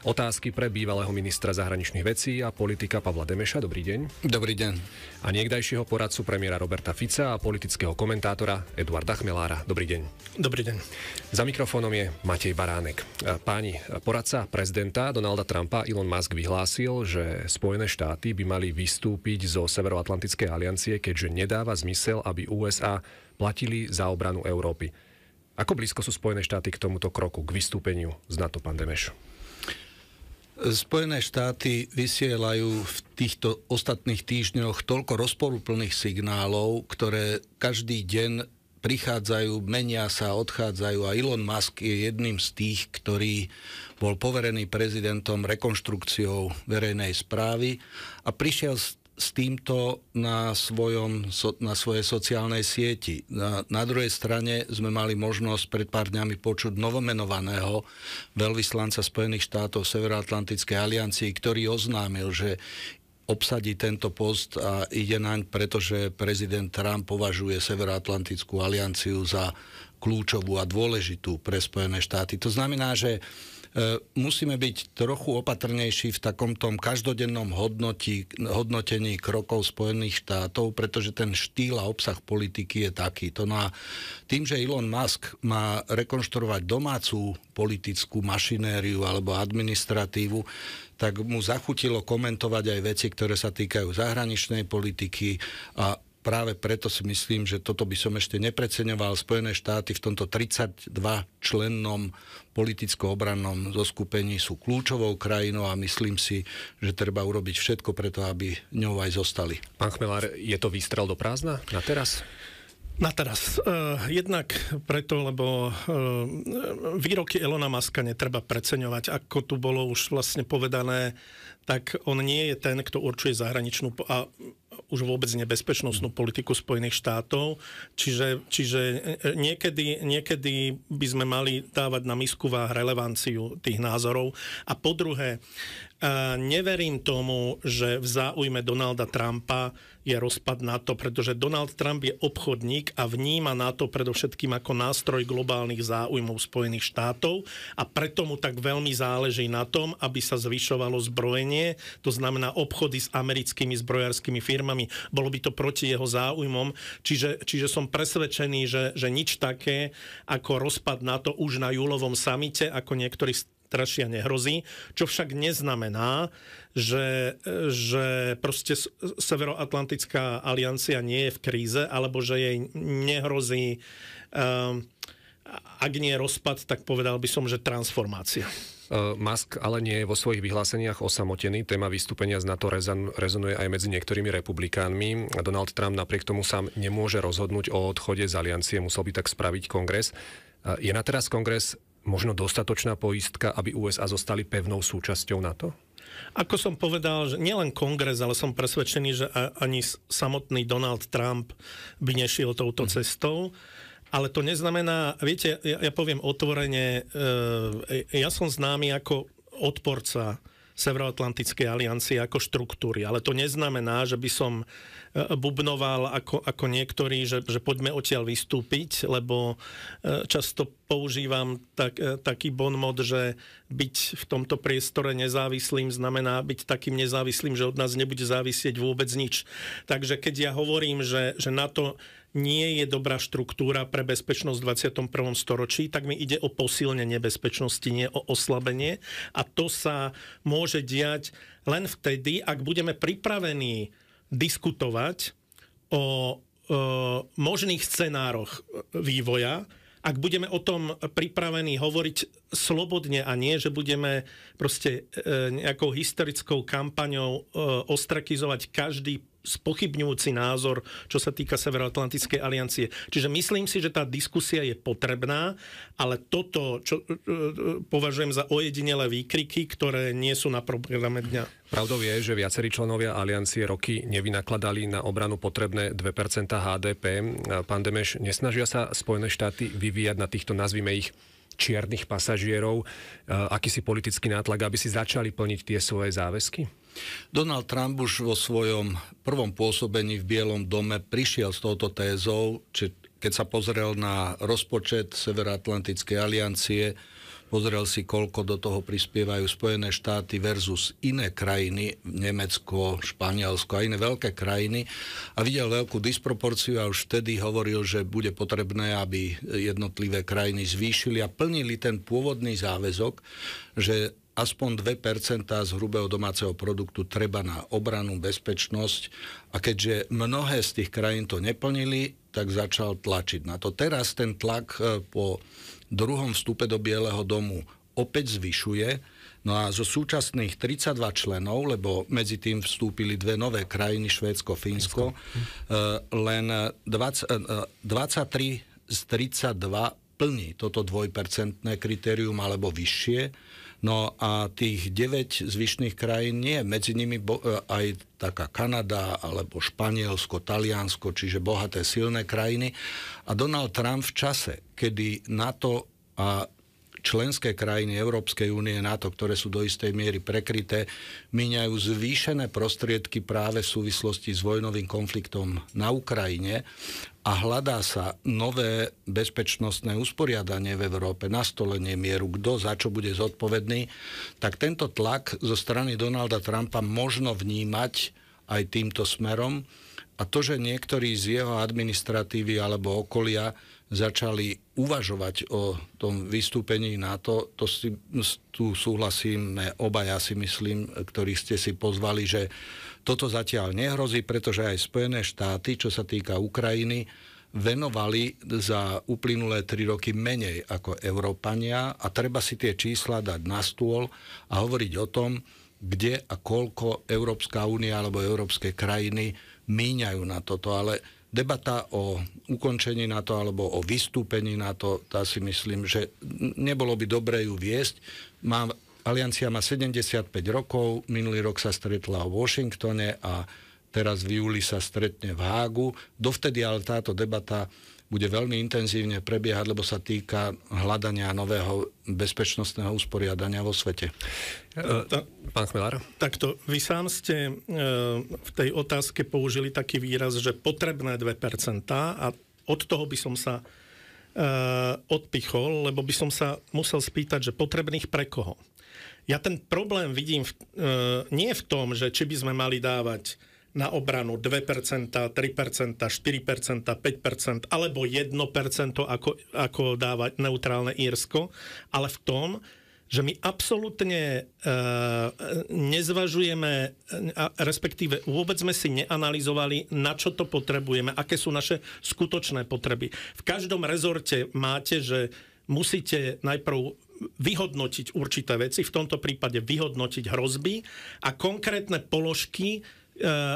Otázky pre bývalého ministra zahraničných vecí a politika Pavla Demeša. Dobrý deň. Dobrý deň. A niekdajšieho poradcu premiéra Roberta Fica a politického komentátora Eduarda Chmelára. Dobrý deň. Dobrý deň. Za mikrofónom je Matej Baránek. Páni, poradca prezidenta Donalda Trumpa Elon Musk vyhlásil, že Spojené štáty by mali vystúpiť zo Severoatlantickej aliancie, keďže nedáva zmysel, aby USA platili za obranu Európy. Ako blízko sú Spojené štáty k tomuto kroku, k vystúpeniu z NATO, pán Demeš? Spojené štáty vysielajú v týchto ostatných týždňoch toľko rozporuplných signálov, ktoré každý deň prichádzajú, menia sa, odchádzajú a Elon Musk je jedným z tých, ktorý bol poverený prezidentom rekonštrukciou verejnej správy a prišiel s týmto na svojej sociálnej sieti. Na druhej strane sme mali možnosť pred pár dňami počuť novomenovaného veľvyslanca Spojených štátov Severoatlantickej aliancii, ktorý oznámil, že obsadí tento post a ide naň, pretože prezident Trump považuje Severoatlantickú alianciu za kľúčovú a dôležitú pre Spojené štáty. To znamená, že musíme byť trochu opatrnejší v takomto každodennom hodnotení krokov Spojených štátov, pretože ten štýl a obsah politiky je takýto. No a tým, že Elon Musk má rekonštruovať domácu politickú mašinériu alebo administratívu, tak mu zachutilo komentovať aj veci, ktoré sa týkajú zahraničnej politiky a práve preto si myslím, že toto by som ešte nepreceňoval. Spojené štáty v tomto 32-člennom politicko-obrannom zoskupení sú kľúčovou krajinou a myslím si, že treba urobiť všetko preto, aby ňou aj zostali. Pán Chmelár, je to výstrel do prázdna na teraz? Na teraz. Jednak preto, lebo výroky Elona Muska netreba preceňovať. Ako tu bolo už vlastne povedané, tak on nie je ten, kto určuje zahraničnú a už vôbec nebezpečnostnú politiku Spojených štátov. Čiže niekedy by sme mali dávať na misku váh relevanciu tých názorov. A po druhé, neverím tomu, že v záujme Donalda Trumpa je rozpad NATO, pretože Donald Trump je obchodník a vníma NATO predovšetkým ako nástroj globálnych záujmov Spojených štátov a preto mu tak veľmi záleží na tom, aby sa zvyšovalo zbrojenie, to znamená obchody s americkými zbrojárskymi firmami. Bolo by to proti jeho záujmom, čiže som presvedčený, že nič také ako rozpad NATO už na júlovom samite, ako niektorí strašia, nehrozí, čo však neznamená, že proste Severoatlantická aliancia nie je v kríze, alebo že jej nehrozí, ak nie rozpad, tak povedal by som, že transformácia. Musk ale nie je vo svojich vyhláseniach osamotený. Téma vystúpenia z NATO rezonuje aj medzi niektorými republikánmi. Donald Trump napriek tomu sám nemôže rozhodnúť o odchode z aliancie, musel by tak spraviť kongres. Je na teraz kongres možno dostatočná poistka, aby USA zostali pevnou súčasťou NATO? Ako som povedal, že nielen kongres, ale som presvedčený, že ani samotný Donald Trump by nešiel touto cestou. Ale to neznamená, viete, ja poviem otvorene, ja som známy ako odporca Severoatlantickej aliancie ako štruktúry, ale to neznamená, že by som bubnoval ako niektorí, že poďme odtiaľ vystúpiť, lebo často používam taký bonmot, že byť v tomto priestore nezávislým znamená byť takým nezávislým, že od nás nebude závisieť vôbec nič. Takže keď ja hovorím, že NATO nie je dobrá štruktúra pre bezpečnosť v 21. storočí, tak mi ide o posilnenie bezpečnosti, nie o oslabenie. A to sa môže diať len vtedy, ak budeme pripravení diskutovať o možných scenároch vývoja, ak budeme o tom pripravení hovoriť slobodne a nie, že budeme proste nejakou historickou kampaňou ostrakizovať každý spochybňujúci názor, čo sa týka Severoatlantickej aliancie. Čiže myslím si, že tá diskusia je potrebná, ale toto, čo považujem za ojedinelé výkriky, ktoré nie sú na programe dňa. Pravdou je, že viacerí členovia aliancie roky nevynakladali na obranu potrebné 2% HDP. Pán Demeš, nesnažia sa Spojené štáty vyvíjať na týchto, nazvime ich, čiernych pasažierov akýsi politický nátlak, aby si začali plniť tie svoje záväzky? Donald Trump už vo svojom prvom pôsobení v Bielom dome prišiel s touto tézou, keď sa pozrel na rozpočet Severoatlantickej aliancie, pozrel si, koľko do toho prispievajú Spojené štáty versus iné krajiny, Nemecko, Španielsko a iné veľké krajiny a videl veľkú disproporciu a už vtedy hovoril, že bude potrebné, aby jednotlivé krajiny zvýšili a plnili ten pôvodný záväzok, že aspoň 2% z hrubého domáceho produktu treba na obranu, bezpečnosť a keďže mnohé z tých krajín to neplnili, tak začal tlačiť na to. Teraz ten tlak po druhom vstupe do Bieleho domu opäť zvyšuje. No a zo súčasných 32 členov, lebo medzi tým vstúpili dve nové krajiny, Švédsko, Fínsko, len 23 z 32 plní toto 2% kritérium alebo vyššie. No a tých 9 zvyšných krajín nie, medzi nimi aj taká Kanada alebo Španielsko, Taliansko, čiže bohaté, silné krajiny. A Donald Trump v čase, kedy NATO a členské krajiny Európskej únie NATO, ktoré sú do istej miery prekryté, míňajú zvýšené prostriedky práve v súvislosti s vojnovým konfliktom na Ukrajine a hľadá sa nové bezpečnostné usporiadanie v Európe, nastolenie mieru, kto za čo bude zodpovedný, tak tento tlak zo strany Donalda Trumpa možno vnímať aj týmto smerom a to, že niektorí z jeho administratívy alebo okolia začali uvažovať o tom vystúpení NATO, tu súhlasíme obaja, si myslím, ktorých ste si pozvali, že toto zatiaľ nehrozí, pretože aj Spojené štáty, čo sa týka Ukrajiny, venovali za uplynulé 3 roky menej ako Európania a treba si tie čísla dať na stôl a hovoriť o tom, kde a koľko Európska únia alebo európske krajiny míňajú na toto, ale debata o ukončení NATO alebo o vystúpení NATO, tá si myslím, že nebolo by dobre ju viesť. Aliancia má 75 rokov, minulý rok sa stretla v Washingtone a teraz v júli sa stretne v Hágu. Dovtedy ale táto debata bude veľmi intenzívne prebiehať, lebo sa týka hľadania nového bezpečnostného usporiadania vo svete. Pán Chmelár? Takto, vy sám ste v tej otázke použili taký výraz, že potrebné 2% a od toho by som sa odpichol, lebo by som sa musel spýtať, že potrebných pre koho? Ja ten problém vidím nie v tom, že či by sme mali dávať na obranu 2%, 3%, 4%, 5%, alebo 1%, ako dávať neutrálne Írsko, ale v tom, že my absolútne nezvažujeme, respektíve vôbec sme si neanalyzovali, na čo to potrebujeme, aké sú naše skutočné potreby. V každom rezorte máte, že musíte najprv vyhodnotiť určité veci, v tomto prípade vyhodnotiť hrozby a konkrétne položky,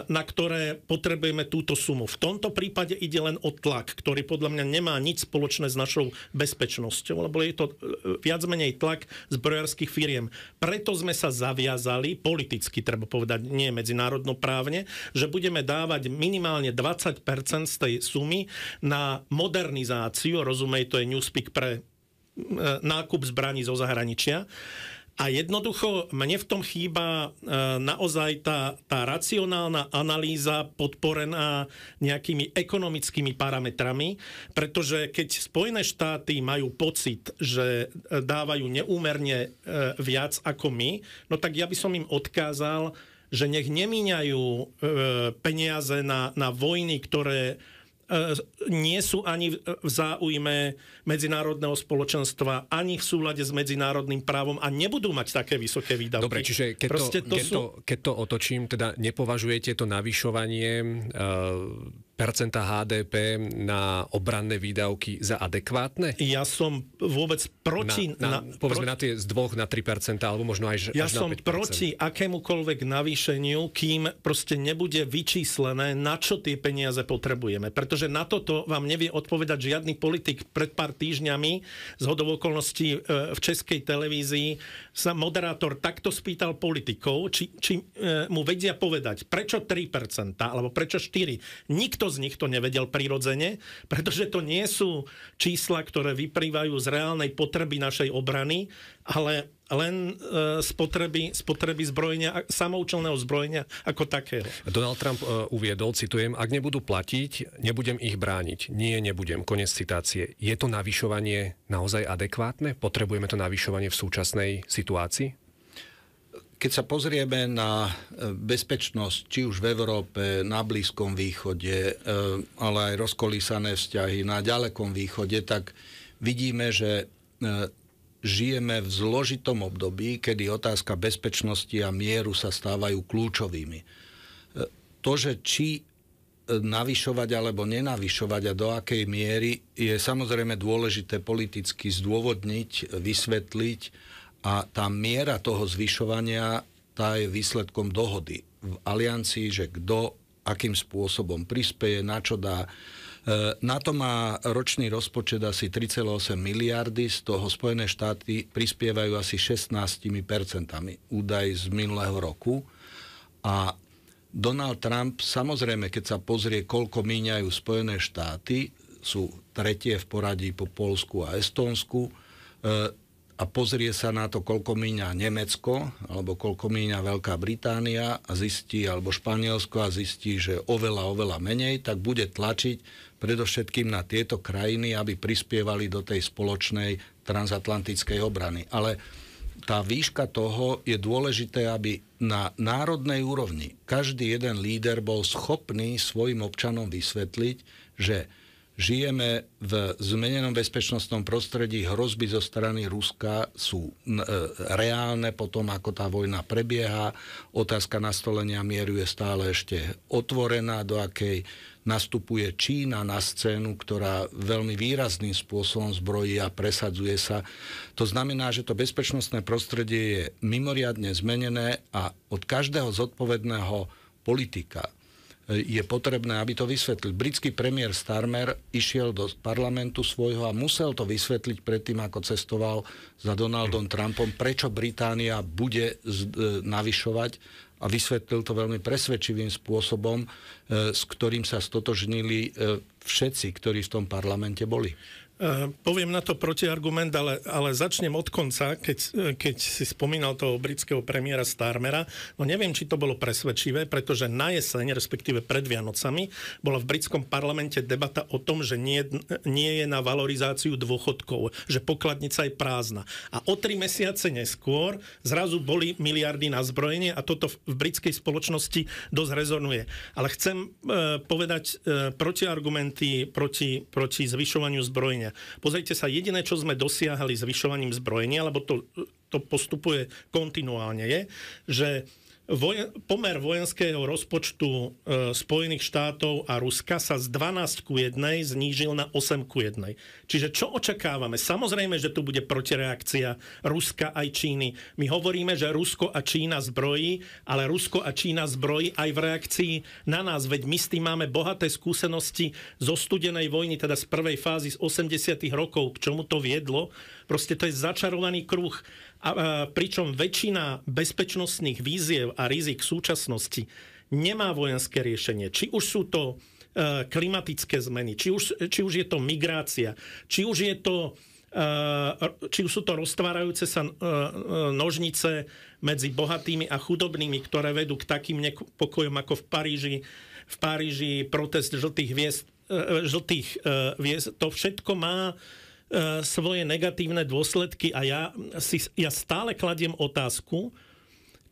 na ktoré potrebujeme túto sumu. V tomto prípade ide len o tlak, ktorý podľa mňa nemá nič spoločné s našou bezpečnosťou, lebo je to viac menej tlak zbrojárskych firiem. Preto sme sa zaviazali, politicky treba povedať, nie medzinárodnoprávne, že budeme dávať minimálne 20% z tej sumy na modernizáciu, rozumej, to je newspeak pre nákup zbraní zo zahraničia. A jednoducho mne v tom chýba naozaj tá racionálna analýza podporená nejakými ekonomickými parametrami, pretože keď Spojené štáty majú pocit, že dávajú neúmerne viac ako my, no tak ja by som im odkázal, že nech nemíňajú peniaze na vojny, ktoré nie sú ani v záujme medzinárodného spoločenstva, ani v súlade s medzinárodným právom a nebudú mať také vysoké výdavky. Dobre, čiže keď to otočím, teda nepovažujete to navyšovanie percenta HDP na obranné výdavky za adekvátne? Ja som vôbec proti... Povedzme na tie z 2 na 3%, alebo možno aj ja až som na 5%. proti akémukoľvek navýšeniu, kým proste nebude vyčíslené, na čo tie peniaze potrebujeme. Pretože na toto vám nevie odpovedať žiadny politik. Pred pár týždňami z hodou okolností v Českej televízii sa moderátor takto spýtal politikov, či mu vedia povedať, prečo 3% alebo prečo 4%. Nikto nikto z nich to nevedel prirodzene, pretože to nie sú čísla, ktoré vyplývajú z reálnej potreby našej obrany, ale len spotreby zbrojenia, samoučelného zbrojenia ako takého. Donald Trump uviedol, citujem, ak nebudú platiť, nebudem ich brániť. Nie, nebudem. Konec citácie. Je to navyšovanie naozaj adekvátne? Potrebujeme to navyšovanie v súčasnej situácii? Keď sa pozrieme na bezpečnosť, či už v Európe, na Blízkom východe, ale aj rozkolísané vzťahy na ďalekom východe, tak vidíme, že žijeme v zložitom období, kedy otázka bezpečnosti a mieru sa stávajú kľúčovými. To, že či navyšovať alebo nenavyšovať a do akej miery, je samozrejme dôležité politicky zdôvodniť, vysvetliť, a tá miera toho zvyšovania, tá je výsledkom dohody v aliancii, že kto akým spôsobom prispeje, na čo dá. NATO má ročný rozpočet asi 3,8 miliardy, z toho Spojené štáty prispievajú asi 16%, údaj z minulého roku. A Donald Trump, samozrejme, keď sa pozrie, koľko míňajú Spojené štáty, sú tretie v poradí po Poľsku a Estónsku, a pozrie sa na to, koľko míňa Nemecko, alebo koľko míňa Veľká Británia a zistí, alebo Španielsko a zistí, že oveľa menej, tak bude tlačiť predovšetkým na tieto krajiny, aby prispievali do tej spoločnej transatlantickej obrany. Ale tá výška toho je dôležité, aby na národnej úrovni každý jeden líder bol schopný svojim občanom vysvetliť, že žijeme v zmenenom bezpečnostnom prostredí, hrozby zo strany Ruska sú reálne potom, ako tá vojna prebieha. Otázka nastolenia mieru je stále ešte otvorená, do akej nastupuje Čína na scénu, ktorá veľmi výrazným spôsobom zbrojí a presadzuje sa. To znamená, že to bezpečnostné prostredie je mimoriadne zmenené a od každého zodpovedného politika je potrebné, aby to vysvetlil. Britský premiér Starmer išiel do parlamentu svojho a musel to vysvetliť predtým, ako cestoval za Donaldom Trumpom, prečo Británia bude navyšovať, a vysvetlil to veľmi presvedčivým spôsobom, s ktorým sa stotožnili všetci, ktorí v tom parlamente boli. Poviem na to protiargument, ale začnem od konca, keď si spomínal toho britského premiéra Starmera. No neviem, či to bolo presvedčivé, pretože na jeseň, respektíve pred Vianocami, bola v britskom parlamente debata o tom, že nie je na valorizáciu dôchodkov, že pokladnica je prázdna. A o 3 mesiace neskôr zrazu boli miliardy na zbrojenie a toto v britskej spoločnosti dosť rezonuje. Ale chcem povedať protiargumenty proti zvyšovaniu zbrojenia. Pozrite sa, jediné, čo sme dosiahli zvyšovaním zbrojenia, lebo to postupuje kontinuálne, je, že pomer vojenského rozpočtu Spojených štátov a Ruska sa z 12:1 znížil na 8:1. Čiže čo očakávame? Samozrejme, že tu bude protireakcia Ruska aj Číny. My hovoríme, že Rusko a Čína zbrojí, ale Rusko a Čína zbrojí aj v reakcii na nás. Veď my s tým máme bohaté skúsenosti zo studenej vojny, teda z prvej fázy z 80. rokov. K čomu to viedlo? Proste to je začarovaný kruh. Pričom väčšina bezpečnostných víziev a rizik v súčasnosti nemá vojenské riešenie. Či už sú to klimatické zmeny, či už je to migrácia, či už sú to roztvárajúce sa nožnice medzi bohatými a chudobnými, ktoré vedú k takým nepokojom ako v Paríži protest žltých hviezd. To všetko má svoje negatívne dôsledky a ja stále kladiem otázku,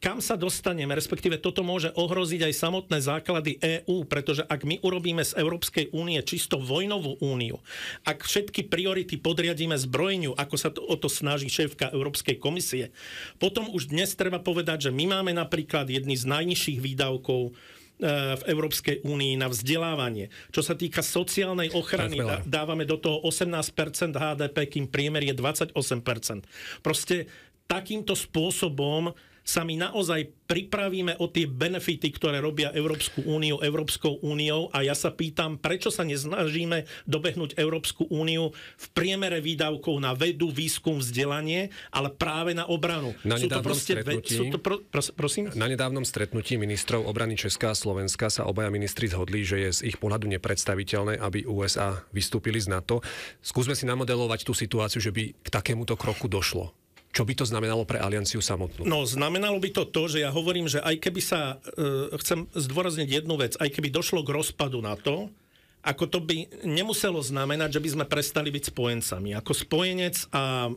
kam sa dostaneme, respektíve toto môže ohroziť aj samotné základy EÚ, pretože ak my urobíme z Európskej únie čisto vojnovú úniu, ak všetky priority podriadíme zbrojeniu, ako sa o to snaží šéfka Európskej komisie, potom už dnes treba povedať, že my máme napríklad jedny z najnižších výdavkov v Európskej únii na vzdelávanie. Čo sa týka sociálnej ochrany, dávame do toho 18% HDP, kým priemer je 28%. Proste takýmto spôsobom sa my naozaj pripravíme o tie benefity, ktoré robia Európsku úniu Európskou úniou a ja sa pýtam, prečo sa nesnažíme dobehnúť Európsku úniu v priemere výdavkov na vedu, výskum, vzdelanie, ale práve na obranu. Na nedávnom stretnutí ministrov obrany Česka a Slovenska sa obaja ministri zhodli, že je z ich pohľadu nepredstaviteľné, aby USA vystúpili z NATO. Skúsme si namodelovať tú situáciu, že by k takémuto kroku došlo. Čo by to znamenalo pre alianciu samotnú? No, znamenalo by to, že ja hovorím, že aj keby sa, chcem zdôrazniť jednu vec, aj keby došlo k rozpadu NATO, ako to by nemuselo znamenať, že by sme prestali byť spojencami. Ako spojenec a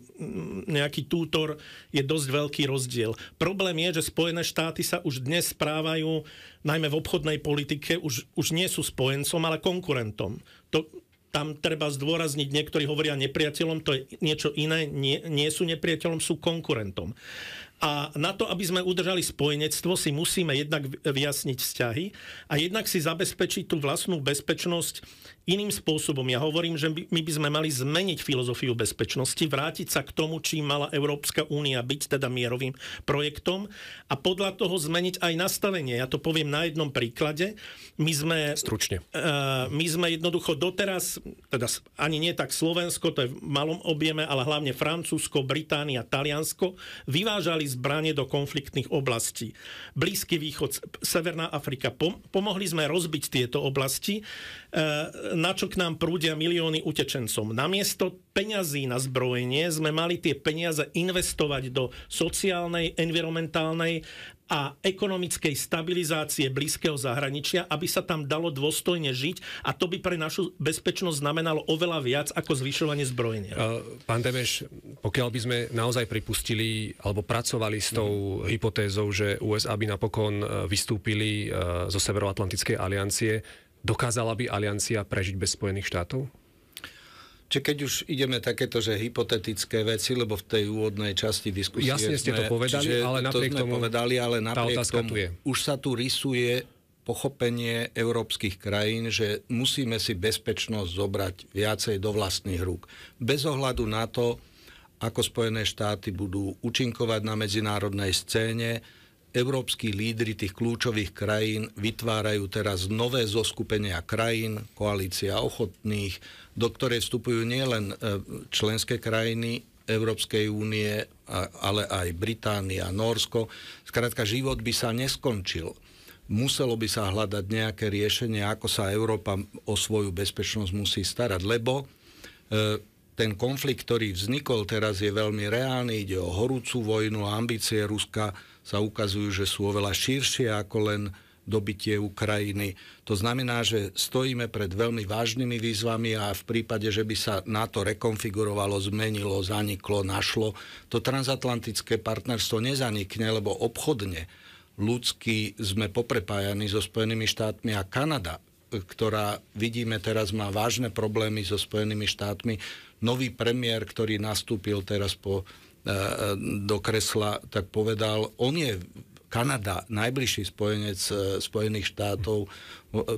nejaký tútor je dosť veľký rozdiel. Problém je, že Spojené štáty sa už dnes správajú, najmä v obchodnej politike, už nie sú spojencom, ale konkurentom. Tam treba zdôrazniť, niektorí hovoria nepriateľom, to je niečo iné, nie sú nepriateľom, sú konkurentom. A na to, aby sme udržali spojenectvo, si musíme jednak vyjasniť vzťahy a jednak si zabezpečiť tú vlastnú bezpečnosť iným spôsobom. Ja hovorím, že my by sme mali zmeniť filozofiu bezpečnosti, vrátiť sa k tomu, čím mala Európska únia byť, teda mierovým projektom a podľa toho zmeniť aj nastavenie. Ja to poviem na jednom príklade. Stručne. My sme jednoducho doteraz, teda ani nie tak Slovensko, to je v malom objeme, ale hlavne Francúzsko, Británia, Taliansko, vyvážali zbranie do konfliktných oblastí. Blízky východ, Severná Afrika. Pomohli sme rozbiť tieto oblasti, na čo k nám prúdia milióny utečencom. Namiesto peňazí na zbrojenie sme mali tie peniaze investovať do sociálnej, environmentálnej a ekonomickej stabilizácie blízkeho zahraničia, aby sa tam dalo dôstojne žiť a to by pre našu bezpečnosť znamenalo oveľa viac ako zvyšovanie zbrojenia. Pán Demeš, pokiaľ by sme naozaj pripustili alebo pracovali s tou hypotézou, že USA by napokon vystúpili zo Severoatlantickej aliancie, dokázala by aliancia prežiť bez Spojených štátov? Čiže keď už ideme takéto, že hypotetické veci, lebo v tej úvodnej časti diskusie jasne ste to povedali, ale napriek tomu už sa tu rysuje pochopenie európskych krajín, že musíme si bezpečnosť zobrať viacej do vlastných rúk. Bez ohľadu na to, ako Spojené štáty budú účinkovať na medzinárodnej scéne, európski lídri tých kľúčových krajín vytvárajú teraz nové zoskupenia krajín, koalícia ochotných, do ktorej vstupujú nielen členské krajiny Európskej únie, ale aj Británia, Nórsko. Skrátka, život by sa neskončil. Muselo by sa hľadať nejaké riešenie, ako sa Európa o svoju bezpečnosť musí starať, lebo ten konflikt, ktorý vznikol teraz, je veľmi reálny, ide o horúcu vojnu a ambície Ruska sa ukazujú, že sú oveľa širšie ako len dobitie Ukrajiny. To znamená, že stojíme pred veľmi vážnymi výzvami a v prípade, že by sa NATO rekonfigurovalo, zmenilo, zaniklo, našlo, to transatlantické partnerstvo nezanikne, lebo obchodne, ľudsky sme poprepájani so Spojenými štátmi a Kanada, ktorá, vidíme teraz, má vážne problémy so Spojenými štátmi. Nový premiér, ktorý nastúpil teraz do kresla, tak povedal, Kanada, najbližší spojenec Spojených štátov,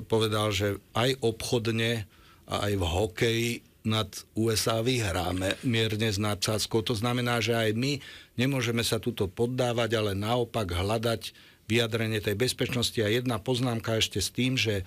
povedal, že aj obchodne a aj v hokeji nad USA vyhráme mierne s nadsázkou. To znamená, že aj my nemôžeme sa tuto poddávať, ale naopak hľadať vyjadrenie tej bezpečnosti. A jedna poznámka ešte s tým, že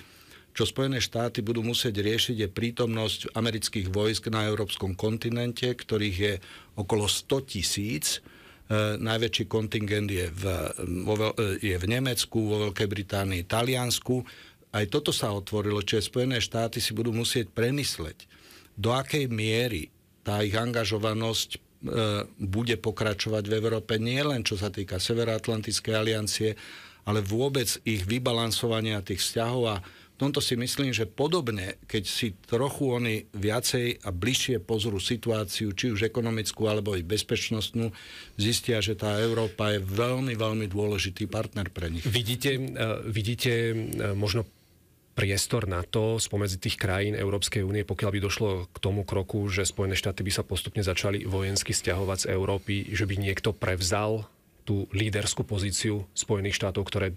čo Spojené štáty budú musieť riešiť, je prítomnosť amerických vojsk na európskom kontinente, ktorých je okolo 100 000. Najväčší kontingent je v Nemecku, vo Veľkej Británii, Taliansku. Aj toto sa otvorilo, čiže Spojené štáty si budú musieť premysleť, do akej miery tá ich angažovanosť bude pokračovať v Európe, nie len čo sa týka Severoatlantickej aliancie, ale vôbec ich vybalansovania tých vzťahov. A v tomto si myslím, že podobne, keď si trochu oni viacej a bližšie pozrú situáciu, či už ekonomickú, alebo i bezpečnostnú, zistia, že tá Európa je veľmi, veľmi dôležitý partner pre nich. Vidíte možno priestor na to spomedzi tých krajín Európskej únie, pokiaľ by došlo k tomu kroku, že Spojené štáty by sa postupne začali vojensky sťahovať z Európy, že by niekto prevzal tú líderskú pozíciu Spojených štátov, ktoré,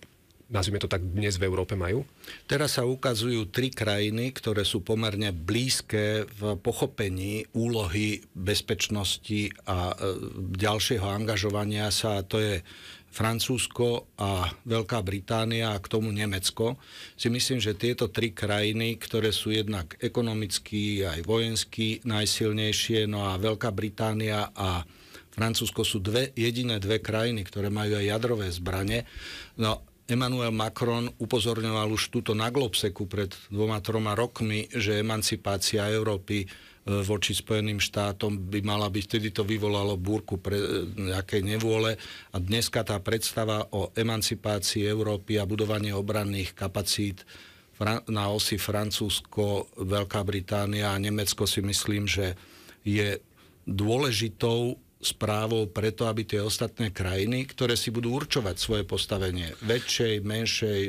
nazvime to tak, dnes v Európe majú? Teraz sa ukazujú 3 krajiny, ktoré sú pomerne blízke v pochopení úlohy bezpečnosti a ďalšieho angažovania sa. To je Francúzsko a Veľká Británia a k tomu Nemecko. Si myslím, že tieto tri krajiny, ktoré sú jednak ekonomicky aj vojensky najsilnejšie, no a Veľká Británia a Francúzsko sú jediné dve krajiny, ktoré majú aj jadrové zbrane. No, Emmanuel Macron upozorňoval už túto na Globseku pred 2-3 rokmi, že emancipácia Európy voči Spojeným štátom by mala byť, vtedy to vyvolalo búrku pre nejakej nevôle a dneska tá predstava o emancipácii Európy a budovanie obranných kapacít na osi Francúzsko, Veľká Británia a Nemecko si myslím, že je dôležitou správou preto, aby tie ostatné krajiny, ktoré si budú určovať svoje postavenie väčšej, menšej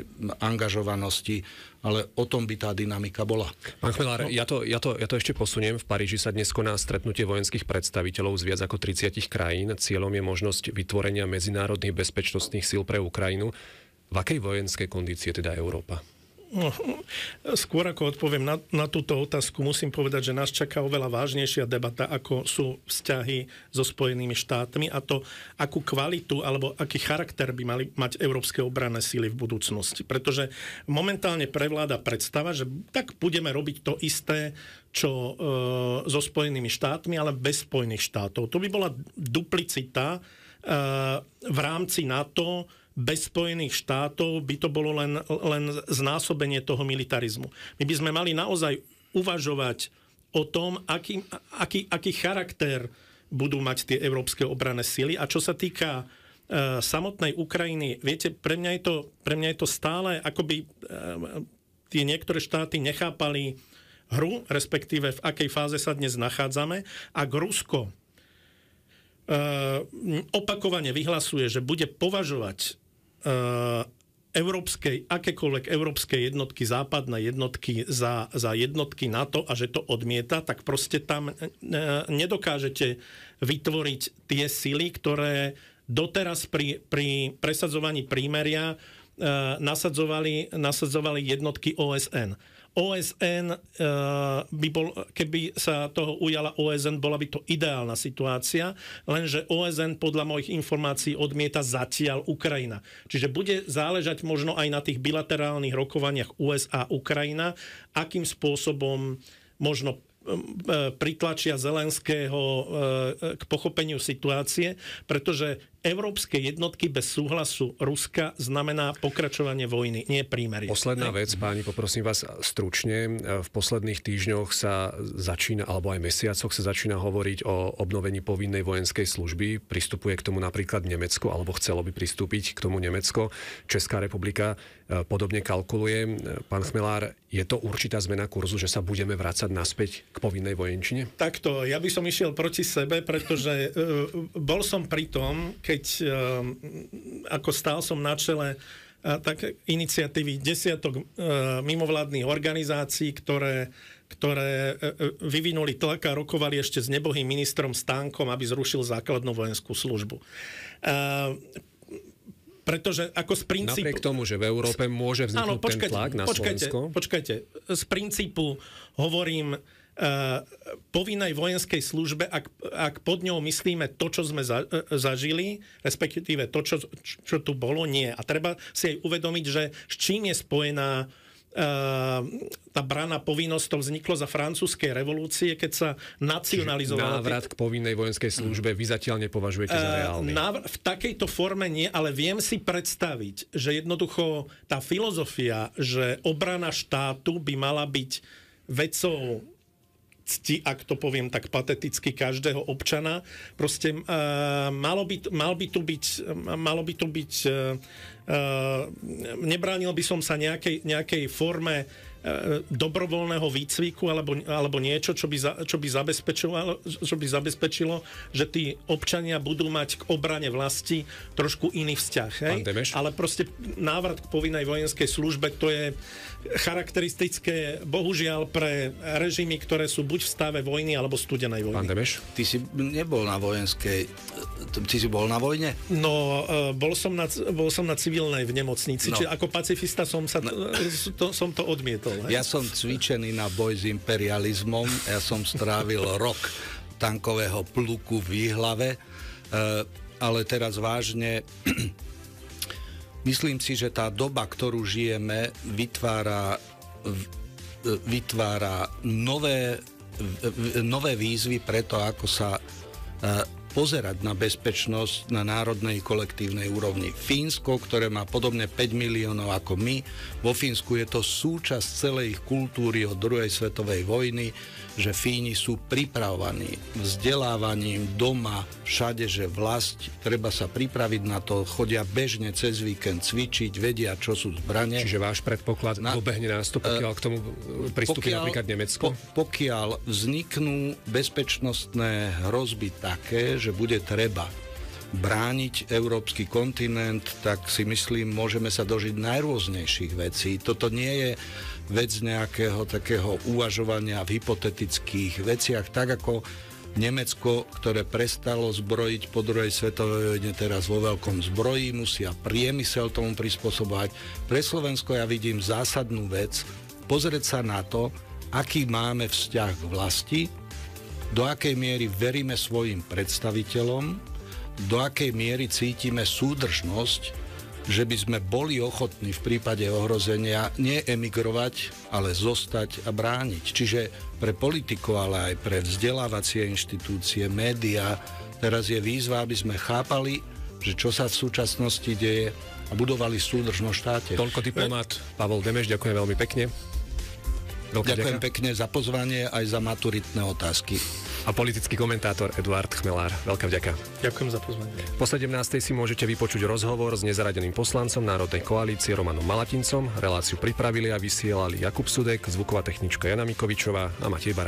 angažovanosti, ale o tom by tá dynamika bola. Pán Chmelár, ja to ešte posuniem. V Paríži sa dnes koná stretnutie vojenských predstaviteľov z viac ako 30 krajín. Cieľom je možnosť vytvorenia medzinárodných bezpečnostných síl pre Ukrajinu. V akej vojenskej kondícii je teda Európa? No, skôr ako odpoviem na túto otázku, musím povedať, že nás čaká oveľa vážnejšia debata, ako sú vzťahy so Spojenými štátmi a to, akú kvalitu alebo aký charakter by mali mať európske obranné síly v budúcnosti. Pretože momentálne prevláda predstava, že tak budeme robiť to isté, čo so Spojenými štátmi, ale bez Spojených štátov. To by bola duplicita v rámci NATO. Bez Spojených štátov by to bolo len znásobenie toho militarizmu. My by sme mali naozaj uvažovať o tom, aký charakter budú mať tie európske obranné sily. A čo sa týka samotnej Ukrajiny, viete, pre mňa je to stále, akoby tie niektoré štáty nechápali hru, respektíve v akej fáze sa dnes nachádzame. Ak Rusko opakovane vyhlasuje, že bude považovať akékoľvek európske jednotky, západné jednotky za jednotky NATO a že to odmieta, tak proste tam nedokážete vytvoriť tie sily, ktoré doteraz pri presadzovaní prímeria nasadzovali jednotky OSN. OSN by bol, keby sa toho ujala OSN, bola by to ideálna situácia, lenže OSN podľa mojich informácií odmieta zatiaľ Ukrajina. Čiže bude záležať možno aj na tých bilaterálnych rokovaniach USA-Ukrajina, akým spôsobom možno pritlačia Zelenského k pochopeniu situácie, pretože európske jednotky bez súhlasu Ruska znamená pokračovanie vojny, nie prímerie. Posledná vec, páni, poprosím vás stručne. V posledných týždňoch sa začína, alebo aj mesiacoch sa začína hovoriť o obnovení povinnej vojenskej služby. Pristupuje k tomu napríklad Nemecko, alebo chcelo by pristúpiť k tomu Nemecko. Česká republika podobne kalkuluje. Pán Chmelár, je to určitá zmena kurzu, že sa budeme vrácať naspäť k povinnej vojenčine? Takto, ja by som išiel proti sebe, pretože bol som pri tom, keď ako stál som na čele tak iniciatívy desiatok mimovládnych organizácií, ktoré vyvinuli tlak a rokovali ešte s nebohým ministrom Stánkom, aby zrušil základnú vojenskú službu. Pretože ako z princípu... Napriek tomu, že v Európe môže vzniknúť ten tlak na Slovensko? Počkajte. Z princípu hovorím povinnej vojenskej službe, ak pod ňou myslíme to, čo sme zažili, respektíve to, čo tu bolo, nie. A treba si aj uvedomiť, že s čím je spojená tá braná povinnosť, to vzniklo za francúzskej revolúcie, keď sa nacionalizovala... Návrat k povinnej vojenskej službe vy zatiaľ nepovažujete za reálny? V takejto forme nie, ale viem si predstaviť, že jednoducho tá filozofia, že obrana štátu by mala byť vecou cti, ak to poviem tak pateticky, každého občana. Proste malo by tu byť nebránil by som sa nejakej forme dobrovoľného výcviku alebo niečo, čo by zabezpečilo, že tí občania budú mať k obrane vlasti trošku iný vzťah. Hej? Ale proste návrat k povinnej vojenskej službe, to je charakteristické bohužiaľ pre režimy, ktoré sú buď v stave vojny alebo studenej vojny. Pán Demeš? Ty si nebol na vojenskej... Ty si bol na vojne? No, bol som na civilnej v nemocnici, čiže ako pacifista som to odmietol. Ja som cvičený na boj s imperializmom, ja som strávil rok tankového pluku v Jihlave, ale teraz vážne, Myslím si, že tá doba, ktorú žijeme, vytvára nové výzvy preto, ako sa pozerať na bezpečnosť na národnej kolektívnej úrovni. Fínsko, ktoré má podobne 5 miliónov ako my, vo Fínsku je to súčasť celej ich kultúry od druhej svetovej vojny, že Fíni sú pripravovaní vzdelávaním doma, všade, že vlast, treba sa pripraviť na to, chodia bežne cez víkend cvičiť, vedia, čo sú zbrane. Čiže váš predpoklad dobehne nás to, pokiaľ k tomu pristúpi napríklad Nemecko? Pokiaľ vzniknú bezpečnostné hrozby také, že bude treba brániť európsky kontinent, tak si myslím, môžeme sa dožiť najrôznejších vecí. Toto nie je vec nejakého takého uvažovania v hypotetických veciach, tak ako Nemecko, ktoré prestalo zbrojiť po druhej svetovej vojne, teraz vo veľkom zbrojí, musia priemysel tomu prispôsobovať. Pre Slovensko ja vidím zásadnú vec, pozrieť sa na to, aký máme vzťah k vlasti, do akej miery veríme svojim predstaviteľom, do akej miery cítime súdržnosť, že by sme boli ochotní v prípade ohrozenia neemigrovať, ale zostať a brániť. Čiže pre politikov, ale aj pre vzdelávacie inštitúcie, médiá, teraz je výzva, aby sme chápali, že čo sa v súčasnosti deje a budovali súdržnosť štáte. Toľko diplomát Pavol Demeš, ďakujem veľmi pekne. Ďakujem pekne za pozvanie aj za maturitné otázky. A politický komentátor Eduard Chmelár. Veľká vďaka. Ďakujem za pozvanie. Po 17. si môžete vypočuť rozhovor s nezaradeným poslancom Národnej koalície Romanom Malatincom. Reláciu pripravili a vysielali Jakub Sudek, zvuková technička Jana Mikovičová a Matej Barán.